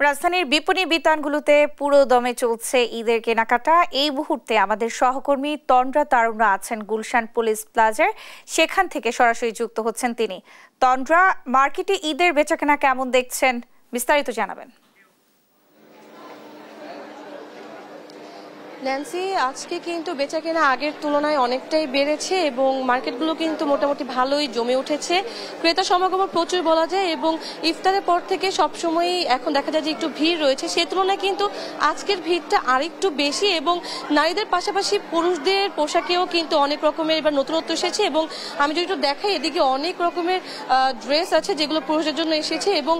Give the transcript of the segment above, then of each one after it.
রাজধানীর বিপণী বিতানগুলোতে পুরো দমে চলছে ঈদের কেনাকাটা। এই মুহূর্তে আমাদের সহকর্মী তন্দ্রা তারুণরা আছেন গুলশান পুলিশ প্লাজার, সেখান থেকে সরাসরি যুক্ত হচ্ছেন তিনি। তন্দ্রা, মার্কেটে ঈদের বেচাকেনা কেমন দেখছেন, বিস্তারিত জানাবেন। ন্যান্সি, আজকে কিন্তু বেচাকেনা আগের তুলনায় অনেকটাই বেড়েছে এবং মার্কেটগুলো কিন্তু মোটামুটি ভালোই জমে উঠেছে। ক্রেতা সমাগম প্রচুর বলা যায় এবং ইফতারের পর থেকে সবসময়ই এখন দেখা যায় যে একটু ভিড় রয়েছে। সেই তুলনায় কিন্তু আজকের ভিড়টা আরেকটু বেশি এবং নারীদের পাশাপাশি পুরুষদের পোশাকেও কিন্তু অনেক রকমের এবার নতুনত্ব এসেছে এবং আমি যদি একটু দেখাই, এদিকে অনেক রকমের ড্রেস আছে যেগুলো পুরুষদের জন্য এসেছে এবং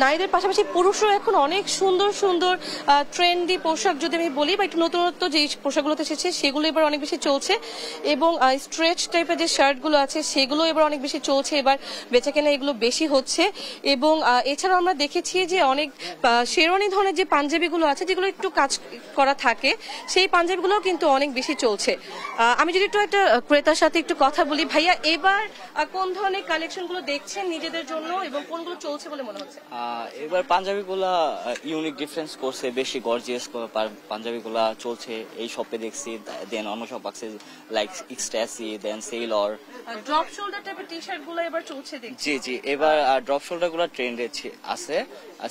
নারীদের পাশাপাশি পুরুষও এখন অনেক সুন্দর সুন্দর ট্রেন্ডি পোশাক যদি আমি বলি বা একটু নতুনত্ব যে পোশাকগুলোতে এসেছে সেগুলো এবার অনেক বেশি চলছে এবং স্ট্রেচ টাইপের যে শার্টগুলো আছে সেগুলো এবার অনেক বেশি চলছে। এবার বেচাকেনা এগুলো বেশি হচ্ছে এবং এছাড়াও আমরা দেখেছি যে অনেক শেরওয়ানি ধরনের যে পাঞ্জাবিগুলো আছে যেগুলো একটু কাজ করা থাকে, সেই পাঞ্জাবিগুলোও কিন্তু অনেক বেশি চলছে। আমি যদি একটু একটা ক্রেতার সাথে একটু কথা বলি, ভাইয়া এবার কোন ধরনের কালেকশনগুলো দেখছেন নিজেদের জন্য এবং কোনগুলো চলছে বলে মনে হচ্ছে? এবার পাঞ্জাবিগুলা ইউনিক ডিফারেন্স করছে, বেশি গর্জিয়াস পাঞ্জাবিগুলা চলছে এই শপে দেখছি। দেন অন্য শপ আছে লাইক এক্সট্যাসি, দেন সেলর, ড্রপ শোল্ডার টাইপের টি-শার্টগুলো এবার চলছে দেখছি। জি এবার ড্রপ শোল্ডারগুলো ট্রেন্ডে আছে,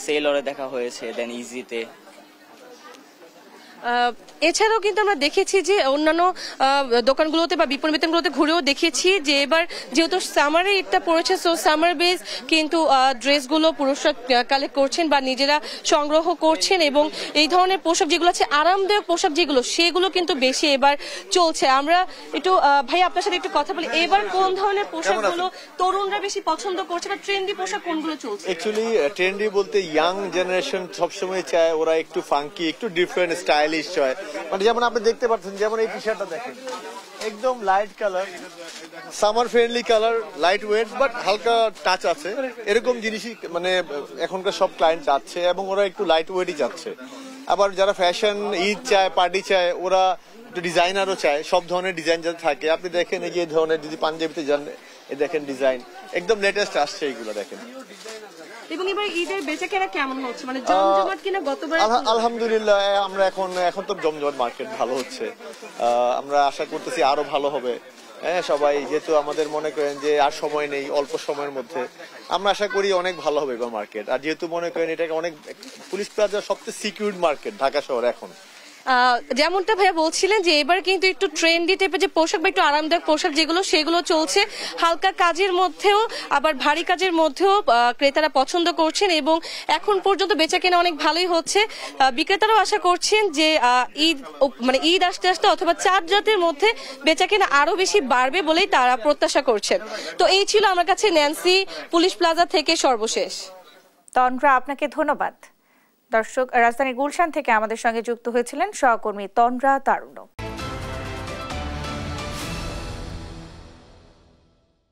সেলরে দেখা হয়েছে, দেন ইজিতে। এছাড়াও কিন্তু আমরা দেখেছি যে অন্যান্য দোকানগুলোতে বা বিপণী বিতানগুলোতে ঘুরেও দেখেছি যে এবার যেহেতু সামারে এটা পড়েছে, সো সামার বেস কিন্তু ড্রেসগুলো পুরুষরা কালেক্ট করছেন বা নিজেরা সংগ্রহ করছেন এবং এই ধরনের পোশাক যেগুলো আছে, আরামদায়ক পোশাক যেগুলো, সেগুলো কিন্তু বেশি এবার চলছে। আমরা একটু ভাই আপনার সাথে একটু কথা বলি, এবার কোন ধরনের পোশাকগুলো তরুণরা বেশি পছন্দ করছে বা ট্রেন্ডি পোশাক কোনগুলো চলছে? অ্যাকচুয়ালি ট্রেন্ডি বলতে ইয়াং জেনারেশন সবসময় চায় ওরা একটু ফাঙ্কি, একটু ডিফারেন্ট স্টাইল। মানে যেমন আপনি দেখতে পাচ্ছেন, যেমন এই টি শার্টটা দেখেন, একদম light colour, summer friendly colour, light weight but হালকা টাচ আছে, এরকম জিনিসই মানে এখনকার সব ক্লায়েন্ট চাচ্ছে এবং ওরা একটু লাইট ওয়েটই চাচ্ছে। আবার যারা ফ্যাশন ঈদ চায়, পার্টি চায়, ওরা একটু ডিজাইনারও চায়, সব ধরনের ডিজাইন যাতে থাকে। আপনি দেখেন এই যে ধরনের যদি পাঞ্জাবিতে যান, এই দেখেন ডিজাইন একদম লেটেস্ট আসছে, এইগুলো দেখেন। এবং এবার ঈদের বেচাকেনা কেমন হচ্ছে, মানে জমজমাট কিনা গতবার? আলহামদুলিল্লাহ, আমরা এখন তো জমজমাট মার্কেট ভালো হচ্ছে। আমরা আশা করতেছি আরো ভালো হবে। হ্যাঁ, সবাই যেহেতু আমাদের মনে করেন যে আর সময় নেই, অল্প সময়ের মধ্যে আমরা আশা করি অনেক ভালো হবে এবার মার্কেট। আর যেহেতু মনে করেন এটাকে অনেক পুলিশ প্লাজা সবচেয়ে সিকিউরড মার্কেট ঢাকা শহর এখন। যেমনটা ভাইয়া বলছিলেন যে এবার কিন্তু একটু ট্রেন্ডি টাইপের যে পোশাক বা একটু আরামদায়ক পোশাক যেগুলো, সেগুলো চলছে। হালকা কাজের মধ্যেও আবার ভারী কাজের মধ্যেও ক্রেতারা পছন্দ করছেন এবং এখন পর্যন্ত বেচাকেনা অনেক ভালোই হচ্ছে। বিক্রেতারাও আশা করছেন যে ঈদ আসতে আসতে অথবা চাঁদ রাতের মধ্যে বেচাকেনা আরো বেশি বাড়বে বলেই তারা প্রত্যাশা করছেন। তো এই ছিল আমার কাছে ন্যান্সি পুলিশ প্লাজা থেকে সর্বশেষ। তন্দ্রা, আপনাকে ধন্যবাদ। দর্শক, রাজধানীর গুলশান থেকে আমাদের সঙ্গে যুক্ত হয়েছিলেন সহকর্মী তন্দ্রা তারুণ।